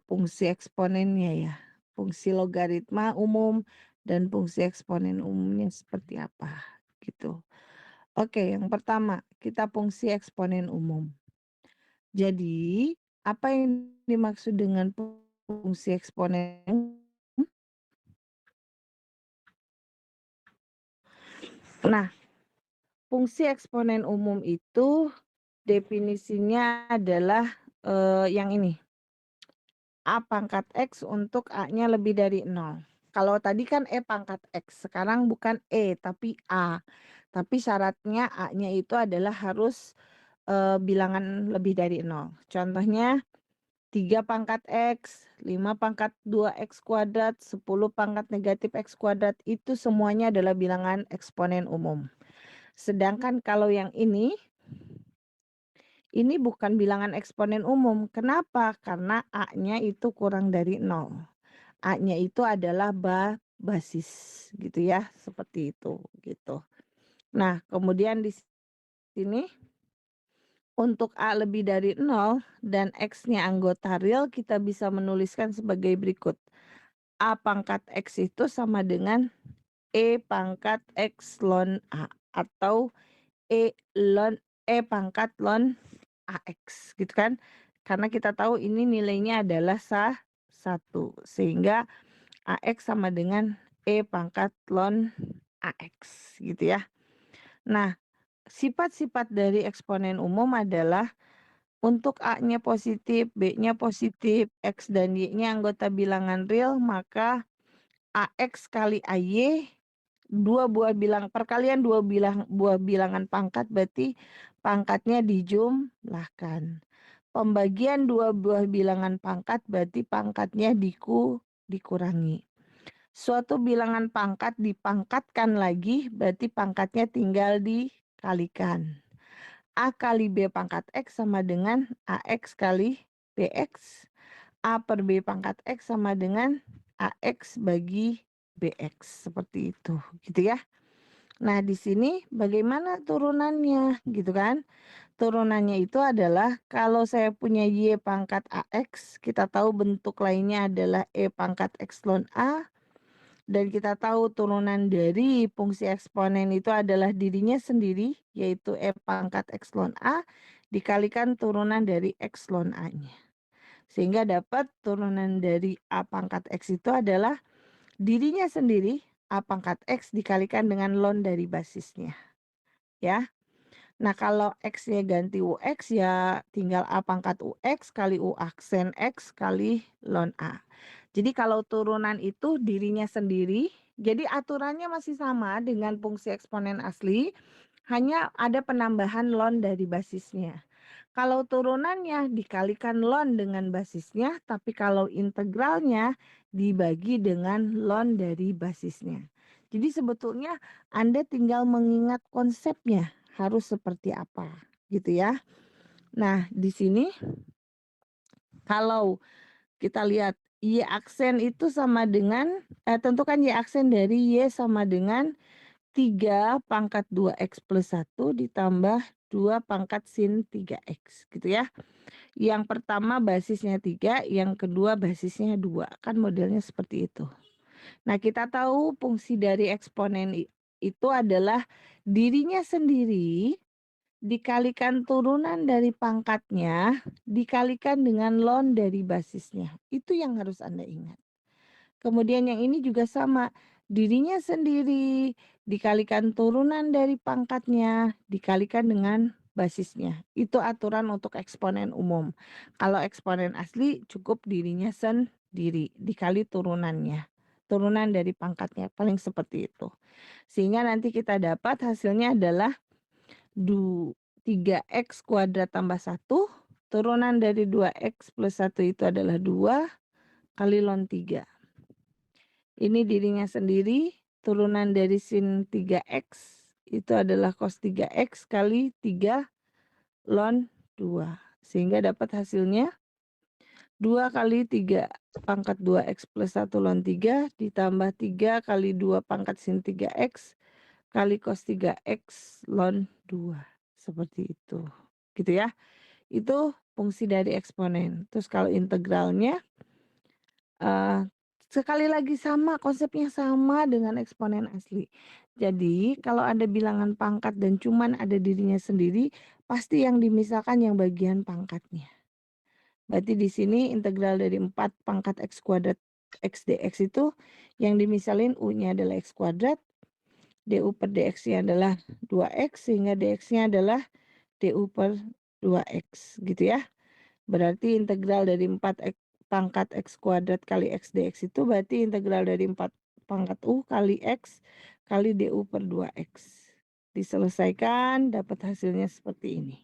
fungsi eksponennya ya. Fungsi logaritma umum dan fungsi eksponen umumnya seperti apa, gitu. Oke, yang pertama kita fungsi eksponen umum. Jadi, apa yang dimaksud dengan fungsi eksponen? Nah, fungsi eksponen umum itu definisinya adalah yang ini. A pangkat X untuk A-nya lebih dari 0. Kalau tadi kan E pangkat X, sekarang bukan E tapi A. Tapi syaratnya A-nya itu adalah harus bilangan lebih dari 0. Contohnya 3 pangkat X, 5 pangkat 2X kuadrat, 10 pangkat negatif X kuadrat, itu semuanya adalah bilangan eksponen umum. Sedangkan kalau yang ini bukan bilangan eksponen umum. Kenapa? Karena A-nya itu kurang dari 0. A-nya itu adalah basis, gitu ya, seperti itu, gitu. Nah, kemudian di sini untuk A lebih dari 0 dan X-nya anggota real, kita bisa menuliskan sebagai berikut. A pangkat X itu sama dengan E pangkat X ln A atau E pangkat ln AX, gitu kan. Karena kita tahu ini nilainya adalah 1, sehingga AX sama dengan E pangkat ln AX, gitu ya. Nah, sifat-sifat dari eksponen umum adalah untuk A-nya positif, B-nya positif, X dan Y-nya anggota bilangan real, maka AX kali AY, perkalian dua buah bilangan pangkat, berarti pangkatnya dijumlahkan. Pembagian 2 buah bilangan pangkat berarti pangkatnya dikurangi. Suatu bilangan pangkat dipangkatkan lagi, berarti pangkatnya tinggal dikalikan. A kali B pangkat X sama dengan AX kali BX. A per B pangkat X sama dengan AX bagi BX. Seperti itu, gitu ya. Nah, di sini bagaimana turunannya, gitu kan? Turunannya itu adalah kalau saya punya Y pangkat AX, kita tahu bentuk lainnya adalah E pangkat Epsilon A. Dan kita tahu turunan dari fungsi eksponen itu adalah dirinya sendiri, yaitu E pangkat Epsilon A dikalikan turunan dari Epsilon A-nya. Sehingga dapat turunan dari A pangkat X itu adalah dirinya sendiri, A pangkat X dikalikan dengan ln dari basisnya. Ya. Nah, kalau X-nya ganti UX ya tinggal A pangkat UX kali U aksen X kali ln A. Jadi kalau turunan itu dirinya sendiri, jadi aturannya masih sama dengan fungsi eksponen asli, hanya ada penambahan ln dari basisnya. Kalau turunannya dikalikan ln dengan basisnya, tapi kalau integralnya dibagi dengan ln dari basisnya. Jadi sebetulnya Anda tinggal mengingat konsepnya harus seperti apa, gitu ya. Nah, di sini kalau kita lihat Y aksen itu sama dengan tentukan Y aksen dari Y sama dengan 3 pangkat 2X plus 1 ditambah 2 pangkat sin 3X, gitu ya. Yang pertama basisnya 3, yang kedua basisnya 2. Kan modelnya seperti itu. Nah, kita tahu fungsi dari eksponen itu adalah dirinya sendiri dikalikan turunan dari pangkatnya dikalikan dengan ln dari basisnya. Itu yang harus Anda ingat. Kemudian yang ini juga sama, dirinya sendiri dikalikan turunan dari pangkatnya dikalikan dengan basisnya. Itu aturan untuk eksponen umum. Kalau eksponen asli cukup dirinya sendiri dikali turunannya. Turunan dari pangkatnya paling seperti itu. Sehingga nanti kita dapat hasilnya adalah 3x kuadrat tambah 1. Turunan dari 2x plus 1 itu adalah 2 kali ln 3. Ini dirinya sendiri, turunan dari sin 3x itu adalah cos 3x kali 3 ln 2. Sehingga dapat hasilnya 2 kali 3 pangkat 2x plus 1 ln 3 ditambah 3 kali 2 pangkat sin 3x kali cos 3x ln 2. Seperti itu. Gitu ya. Itu fungsi dari eksponen. Terus kalau integralnya sekali lagi sama, konsepnya sama dengan eksponen asli. Jadi kalau ada bilangan pangkat dan cuman ada dirinya sendiri, pasti yang dimisahkan yang bagian pangkatnya. Berarti di sini integral dari 4 pangkat x kuadrat x dx itu yang dimisalin u-nya adalah x kuadrat, du per dx-nya adalah 2x sehingga dx-nya adalah du per 2x gitu ya. Berarti integral dari 4 pangkat x kuadrat kali x dx itu berarti integral dari 4 pangkat u kali x kali du per 2x. Diselesaikan dapat hasilnya seperti ini.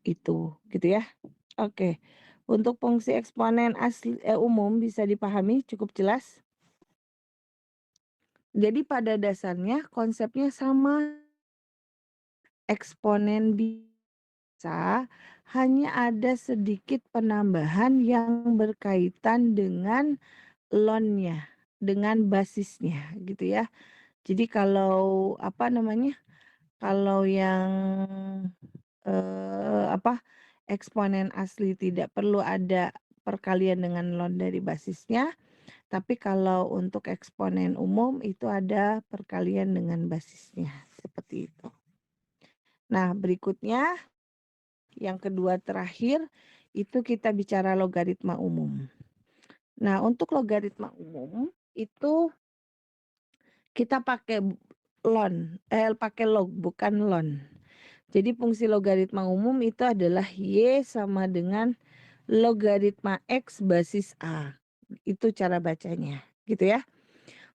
Itu gitu ya. Oke. Untuk fungsi eksponen asli umum bisa dipahami cukup jelas. Jadi pada dasarnya konsepnya sama. Eksponen bisa hanya ada sedikit penambahan yang berkaitan dengan ln-nya, dengan basisnya gitu ya. Jadi kalau kalau yang eksponen asli tidak perlu ada perkalian dengan ln dari basisnya, tapi kalau untuk eksponen umum itu ada perkalian dengan basisnya, seperti itu. Nah, berikutnya yang kedua terakhir itu kita bicara logaritma umum. Nah, untuk logaritma umum itu kita pakai pakai log bukan ln. Jadi fungsi logaritma umum itu adalah y sama dengan logaritma x basis a. Itu cara bacanya, gitu ya.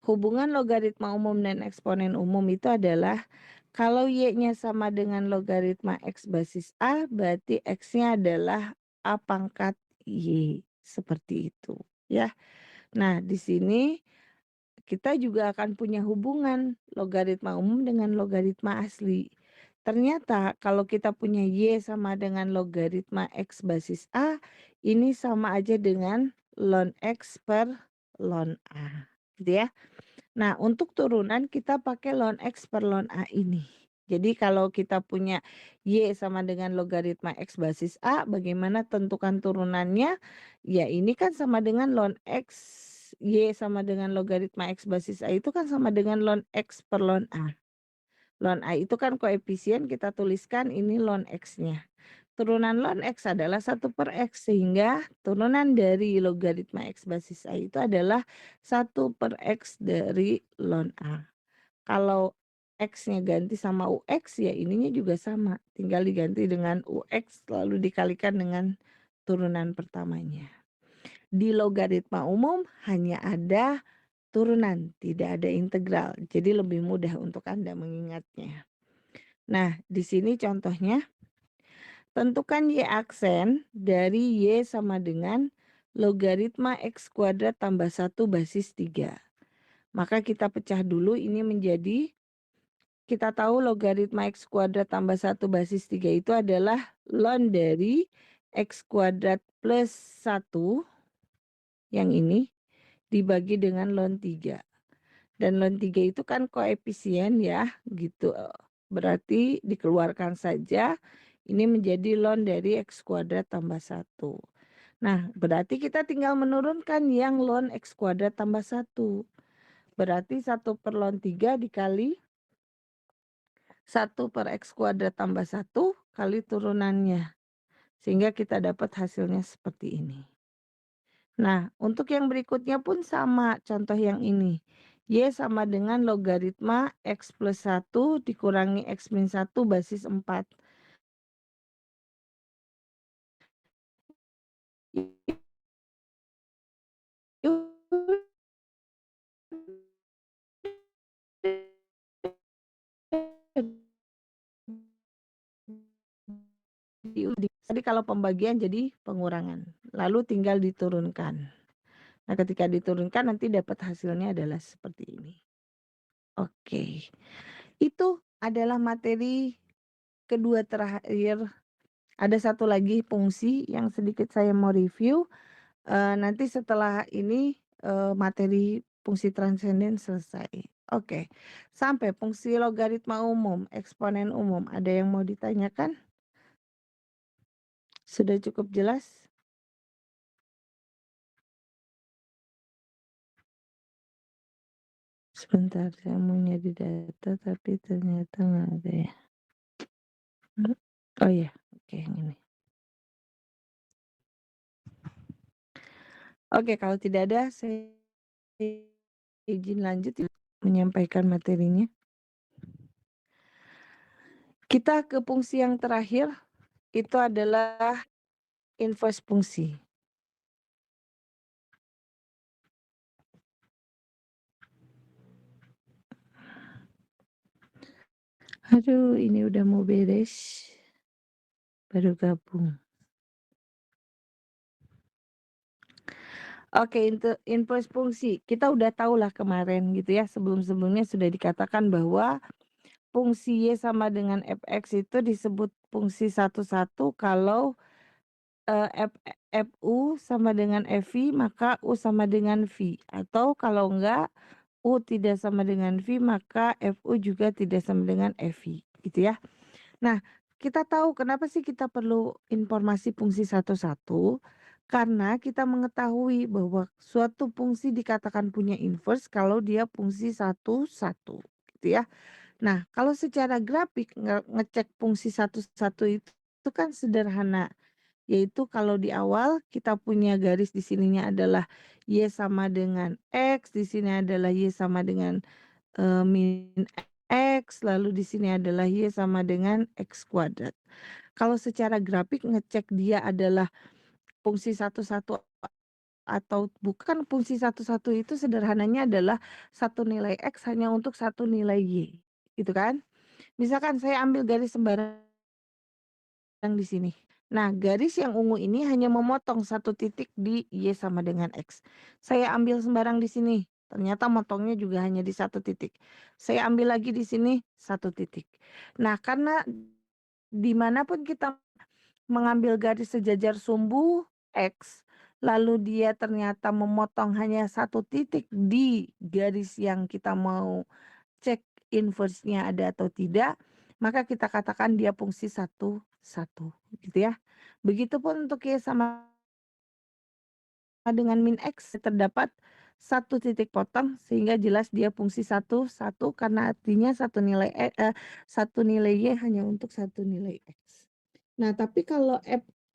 Hubungan logaritma umum dan eksponen umum itu adalah kalau y-nya sama dengan logaritma x basis a, berarti x-nya adalah a pangkat y, seperti itu, ya. Nah, di sini kita juga akan punya hubungan logaritma umum dengan logaritma asli. Ternyata kalau kita punya Y sama dengan logaritma X basis A, ini sama aja dengan ln X per ln A, gitu ya. Nah, untuk turunan kita pakai ln X per ln A ini. Jadi kalau kita punya Y sama dengan logaritma X basis A, bagaimana tentukan turunannya? Ya ini kan sama dengan ln X, Y sama dengan logaritma X basis A itu kan sama dengan ln X per ln A. Ln A itu kan koefisien, kita tuliskan ini ln X-nya. Turunan ln X adalah 1 per X, sehingga turunan dari logaritma X basis A itu adalah 1 per X dari ln A. Kalau X-nya ganti sama UX, ya ininya juga sama, tinggal diganti dengan UX lalu dikalikan dengan turunan pertamanya. Di logaritma umum hanya ada turunan, tidak ada integral, jadi lebih mudah untuk Anda mengingatnya. Nah, di sini contohnya, tentukan Y aksen dari Y sama dengan logaritma X kuadrat tambah 1 basis 3. Maka kita pecah dulu ini menjadi, kita tahu logaritma X kuadrat tambah 1 basis 3 itu adalah ln dari X kuadrat plus 1, yang ini, dibagi dengan ln 3. Dan ln 3 itu kan koefisien ya, gitu. Berarti dikeluarkan saja, ini menjadi ln dari X kuadrat tambah 1. Nah, berarti kita tinggal menurunkan yang ln X kuadrat tambah 1. Berarti 1 per ln 3 dikali 1 per X kuadrat tambah 1 kali turunannya. Sehingga kita dapat hasilnya seperti ini. Nah, untuk yang berikutnya pun sama, contoh yang ini. Y sama dengan logaritma X plus 1 dikurangi X min 1 basis 4. Tadi kalau pembagian jadi pengurangan, lalu tinggal diturunkan. Nah, ketika diturunkan nanti dapat hasilnya adalah seperti ini. Oke, itu adalah materi kedua terakhir. Ada satu lagi fungsi yang sedikit saya mau review. Nanti setelah ini materi fungsi transenden selesai. Oke, sampai fungsi logaritma umum, eksponen umum. Ada yang mau ditanyakan? Sudah cukup jelas? Sebentar, saya mau nyari data tapi ternyata nggak ada ya. Oh ya, oke yang ini. Oke, kalau tidak ada saya izin lanjut menyampaikan materinya. Kita ke fungsi yang terakhir, itu adalah inverse fungsi. Aduh, ini udah mau beres. Baru gabung. Oke, inverse fungsi. Kita udah tahu lah kemarin gitu ya, sebelum-sebelumnya sudah dikatakan bahwa fungsi Y sama dengan fx itu disebut fungsi satu-satu kalau fu sama dengan fi, maka u sama dengan v. Atau kalau enggak, u tidak sama dengan v, maka fu juga tidak sama dengan fi, gitu ya. Nah, kita tahu kenapa sih kita perlu informasi fungsi satu-satu? Karena kita mengetahui bahwa suatu fungsi dikatakan punya inverse kalau dia fungsi satu-satu, gitu ya. Nah, kalau secara grafik ngecek fungsi satu-satu itu kan sederhana. Yaitu kalau di awal kita punya garis di sininya adalah Y sama dengan X, di sini adalah Y sama dengan min X, lalu di sini adalah Y sama dengan X kuadrat. Kalau secara grafik ngecek dia adalah fungsi satu-satu atau bukan fungsi satu-satu itu sederhananya adalah satu nilai X hanya untuk satu nilai Y, gitu kan. Misalkan saya ambil garis sembarang di sini. Nah, garis yang ungu ini hanya memotong satu titik di Y sama dengan X. Saya ambil sembarang di sini, ternyata motongnya juga hanya di 1 titik. Saya ambil lagi di sini 1 titik. Nah, karena dimanapun kita mengambil garis sejajar sumbu X, lalu dia ternyata memotong hanya 1 titik di garis yang kita mau cek inverse-nya ada atau tidak, maka kita katakan dia fungsi 1, 1, gitu ya. Begitupun untuk Y sama dengan min X terdapat 1 titik potong sehingga jelas dia fungsi 1, 1 karena artinya 1 nilai Y hanya untuk 1 nilai X. Nah, tapi kalau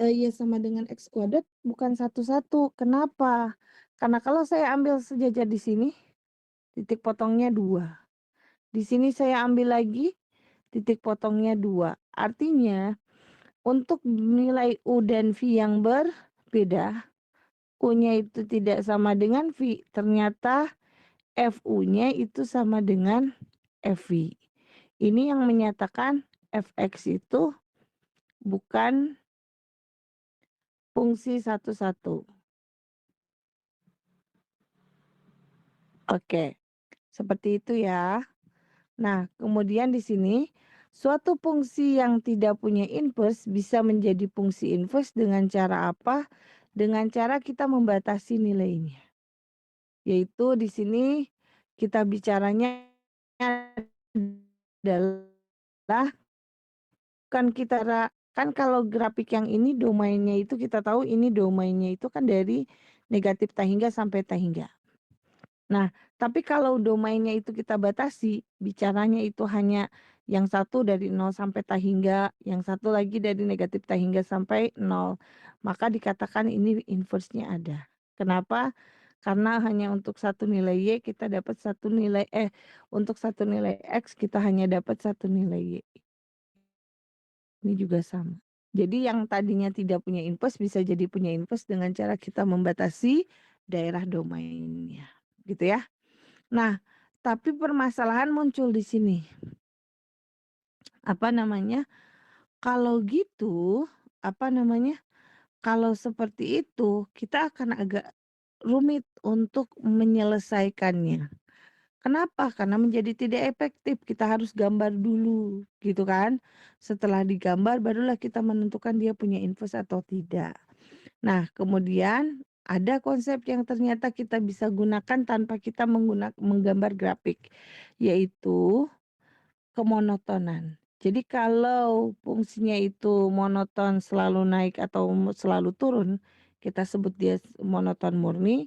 Y sama dengan X kuadrat bukan 1, 1. Kenapa? Karena kalau saya ambil sejajar di sini, titik potongnya 2. Di sini saya ambil lagi, titik potongnya 2. Artinya, untuk nilai U dan V yang berbeda, U-nya itu tidak sama dengan V, ternyata FU-nya itu sama dengan FV. Ini yang menyatakan Fx itu bukan fungsi 1, 1. Oke, seperti itu ya. Nah, kemudian di sini, suatu fungsi yang tidak punya inverse bisa menjadi fungsi inverse dengan cara apa? Dengan cara kita membatasi nilainya. Yaitu di sini kita bicaranya adalah kan kalau grafik yang ini domainnya itu kita tahu ini domainnya itu kan dari negatif tahingga sampai tahingga. Nah, tapi kalau domainnya itu kita batasi, bicaranya itu hanya yang satu dari 0 sampai tahingga, yang satu lagi dari negatif tahingga sampai 0, maka dikatakan ini inverse-nya ada. Kenapa? Karena hanya untuk satu nilai Y kita dapat untuk satu nilai X kita hanya dapat satu nilai Y. Ini juga sama. Jadi yang tadinya tidak punya inverse bisa jadi punya inverse dengan cara kita membatasi daerah domainnya, gitu ya. Nah, tapi permasalahan muncul di sini. Apa namanya? Kalau gitu, kalau seperti itu kita akan agak rumit untuk menyelesaikannya. Kenapa? Karena menjadi tidak efektif, kita harus gambar dulu, gitu kan. Setelah digambar barulah kita menentukan dia punya inverse atau tidak. Nah, kemudian ada konsep yang ternyata kita bisa gunakan tanpa kita menggambar grafik, yaitu kemonotonan. Jadi kalau fungsinya itu monoton selalu naik atau selalu turun, kita sebut dia monoton murni,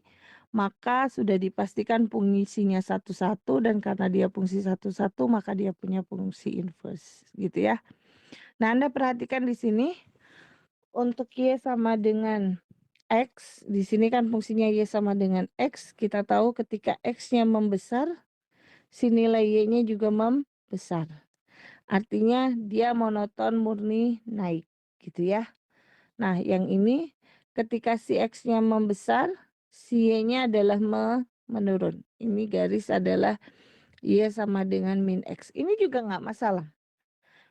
maka sudah dipastikan fungsinya 1, 1 dan karena dia fungsi 1, 1 maka dia punya fungsi inverse, gitu ya. Nah, Anda perhatikan di sini untuk Y sama dengan X, di sini kan fungsinya Y sama dengan X, kita tahu ketika X-nya membesar, si nilai Y-nya juga membesar. Artinya dia monoton murni naik, gitu ya. Nah, yang ini ketika si X-nya membesar, si Y-nya adalah menurun. Ini garis adalah Y sama dengan min X. Ini juga nggak masalah.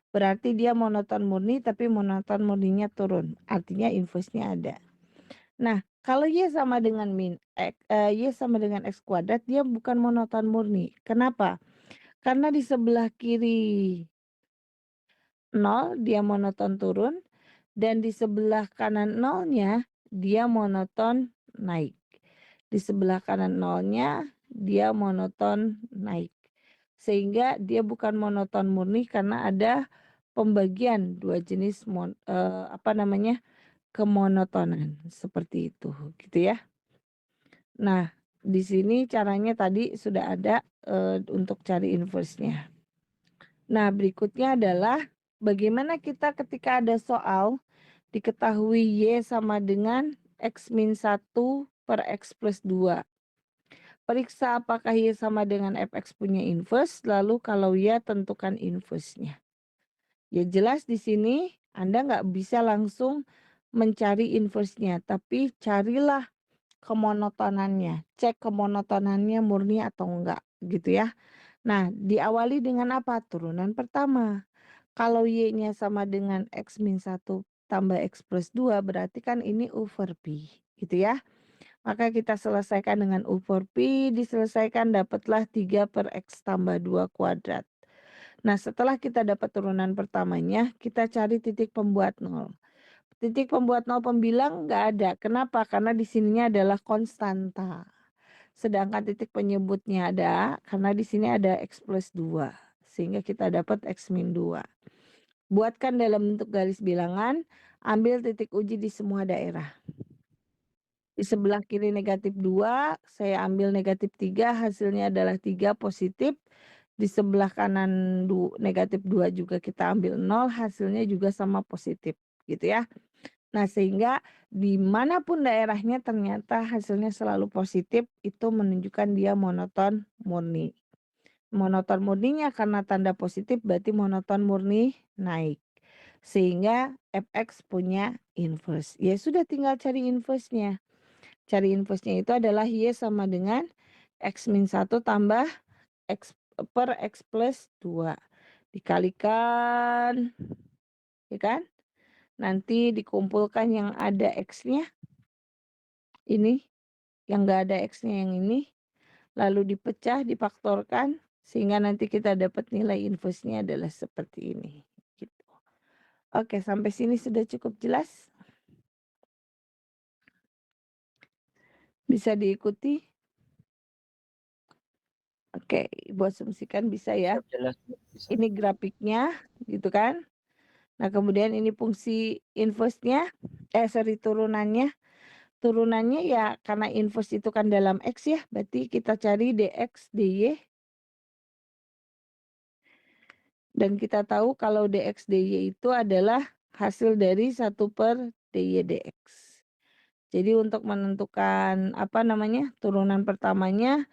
Berarti dia monoton murni tapi monoton murninya turun. Artinya inverse-nya ada. Nah, kalau Y sama dengan Y sama dengan X kuadrat, dia bukan monoton murni. Kenapa? Karena di sebelah kiri 0 dia monoton turun dan di sebelah kanan 0-nya dia monoton naik. Di sebelah kanan 0-nya dia monoton naik. Sehingga dia bukan monoton murni karena ada pembagian dua jenis kemonotonan seperti itu, gitu ya. Nah, di sini caranya tadi sudah ada untuk cari inverse-nya. Nah, berikutnya adalah bagaimana kita ketika ada soal diketahui Y sama dengan X-1 per X plus 2. Periksa apakah Y sama dengan Fx punya inverse, lalu kalau ya tentukan inverse-nya. Ya jelas di sini Anda nggak bisa langsung mencari inverse-nya, tapi carilah kemonotonannya, cek kemonotonannya murni atau enggak, gitu ya. Nah, diawali dengan apa? Turunan pertama. Kalau Y-nya sama dengan X-1 tambah X plus 2 berarti kan ini over P, gitu ya. Maka kita selesaikan dengan U for P, diselesaikan dapatlah 3/X tambah 2 kuadrat. Nah, setelah kita dapat turunan pertamanya, kita cari titik pembuat 0. Titik pembuat 0 pembilang nggak ada. Kenapa? Karena di sininya adalah konstanta. Sedangkan titik penyebutnya ada, karena di sini ada X plus 2. Sehingga kita dapat X min 2. Buatkan dalam bentuk garis bilangan, ambil titik uji di semua daerah. Di sebelah kiri negatif 2, saya ambil negatif 3, hasilnya adalah 3 positif. Di sebelah kanan negatif 2 juga kita ambil 0, hasilnya juga sama positif, gitu ya. Nah, sehingga dimanapun daerahnya ternyata hasilnya selalu positif, itu menunjukkan dia monoton murni. Monoton murninya karena tanda positif berarti monoton murni naik. Sehingga fx punya inverse. Ya sudah tinggal cari inverse-nya. Cari inverse-nya itu adalah Y sama dengan X min 1 tambah X per X plus 2. Dikalikan, ya kan? Nanti dikumpulkan yang ada X-nya, ini, yang nggak ada X-nya yang ini, lalu dipecah, difaktorkan, sehingga nanti kita dapat nilai inverse-nya adalah seperti ini. Gitu. Oke, sampai sini sudah cukup jelas? Bisa diikuti? Oke, Ibu asumsikan bisa ya. Jelas, bisa. Ini grafiknya, gitu kan. Nah, kemudian ini fungsi inverse-nya, turunannya. Turunannya ya karena inverse itu kan dalam X ya, berarti kita cari dx, dy. Dan kita tahu kalau dx, dy itu adalah hasil dari 1/dy dx. Jadi untuk menentukan turunan pertamanya,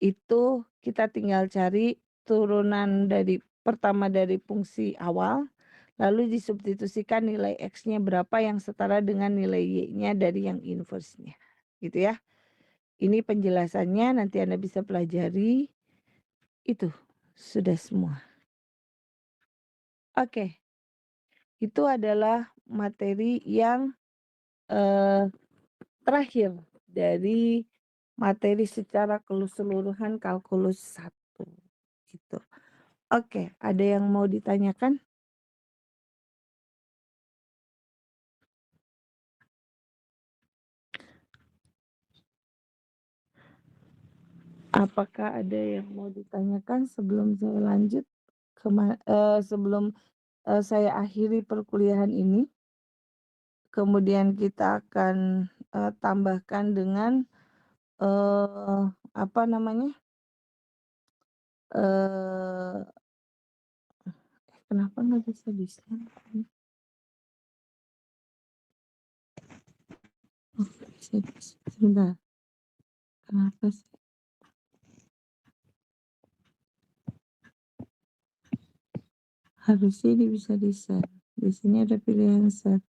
itu kita tinggal cari turunan pertama dari fungsi awal, lalu disubstitusikan nilai X-nya berapa yang setara dengan nilai Y-nya dari yang inverse-nya. Gitu ya. Ini penjelasannya, nanti Anda bisa pelajari. Itu sudah semua. Oke. Itu adalah materi yang terakhir dari materi secara keseluruhan kalkulus 1. Gitu. Oke, ada yang mau ditanyakan? Apakah ada yang mau ditanyakan sebelum saya lanjut sebelum saya akhiri perkuliahan ini? Kemudian kita akan tambahkan dengan kenapa nggak bisa desain? Oh, bisa, sebentar. Kenapa sih? Harusnya ini bisa di-share. Di sini ada pilihan share.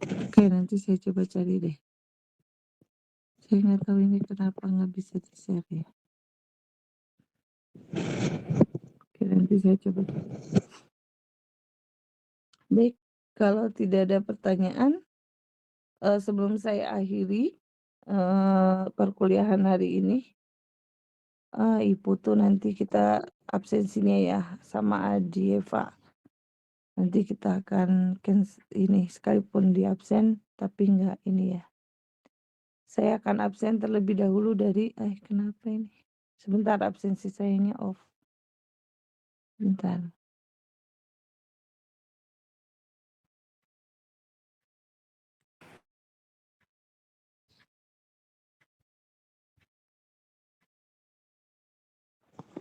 Oke, nanti saya coba cari deh. Saya nggak tahu ini kenapa nggak bisa di-share ya. Oke, nanti saya coba. Baik, kalau tidak ada pertanyaan, sebelum saya akhiri perkuliahan hari ini, Ibu tuh nanti kita absensinya ya sama Adieva. Nanti kita akan ini sekalipun di absen tapi enggak ini ya. Saya akan absen terlebih dahulu dari kenapa ini? Sebentar, absensi sayanya off. Bentar.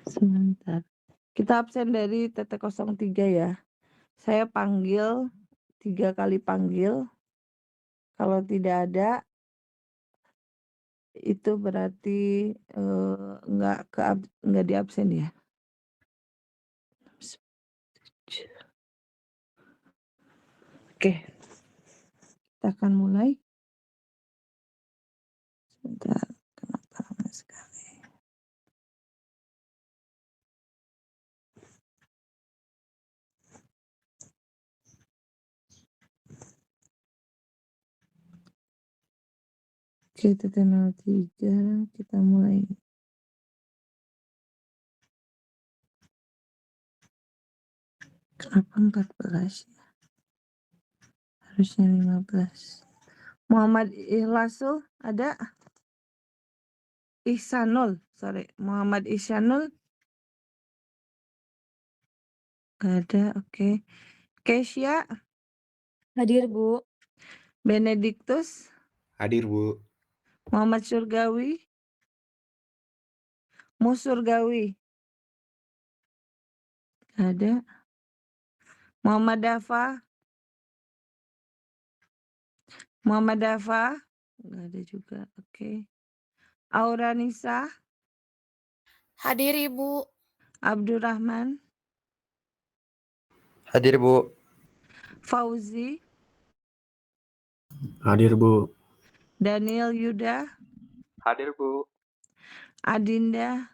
Sebentar. Kita absen dari TT03 ya. Saya panggil 3 kali panggil. Kalau tidak ada, itu berarti enggak di absen ya. Oke. Kita akan mulai. Sebentar, kenapa lama sekali. Oke, TT03 kita mulai. Kenapa 14 ya? Harusnya 15. Muhammad Ikhlasul ada? Ihsanul, Muhammad Ihsanul. Ada, oke. Kesya. Hadir, Bu. Benediktus. Hadir, Bu. Muhammad Surgawi. Musurgawi. Ada. Muhammad Dafa. Muhammad Dafa. Nggak ada juga, oke. Auranisa. Hadir, Ibu. Abdurrahman. Hadir, Bu. Fauzi. Hadir, Bu. Daniel Yuda. Hadir, Bu. Adinda.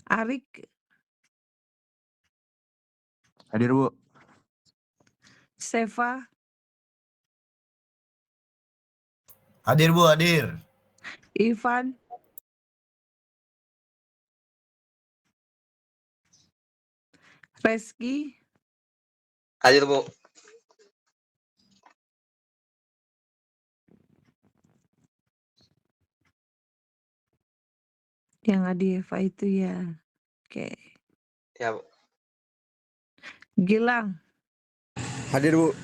Arik. Hadir, Bu. Seva. Hadir, Bu, hadir. Ivan. Reski. Hadir, Bu. Yang Adieva itu ya. Oke. Ya, Bu. Gilang. Hadir, Bu.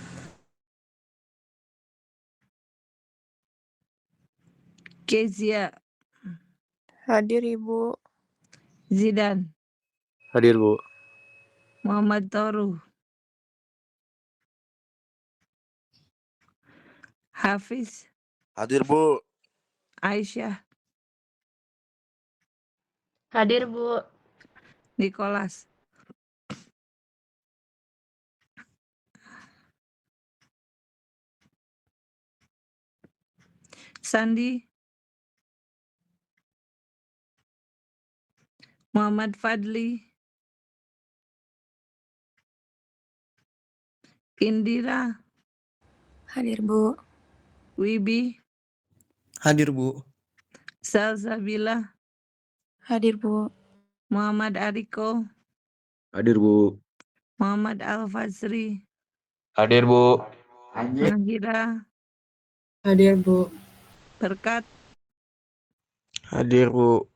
Kezia. Hadir, Ibu. Zidan. Hadir, Bu. Muhammad Toru. Hafiz. Hadir, Bu. Aisyah. Hadir, Bu. Nicholas. Sandi. Muhammad Fadli. Indira. Hadir, Bu. Wibi. Hadir, Bu. Salsabila. Hadir, Bu. Muhammad Ariko. Hadir, Bu. Muhammad Al-Fazri. Hadir, Bu. Nahira. Hadir, Bu. Berkat. Hadir, Bu.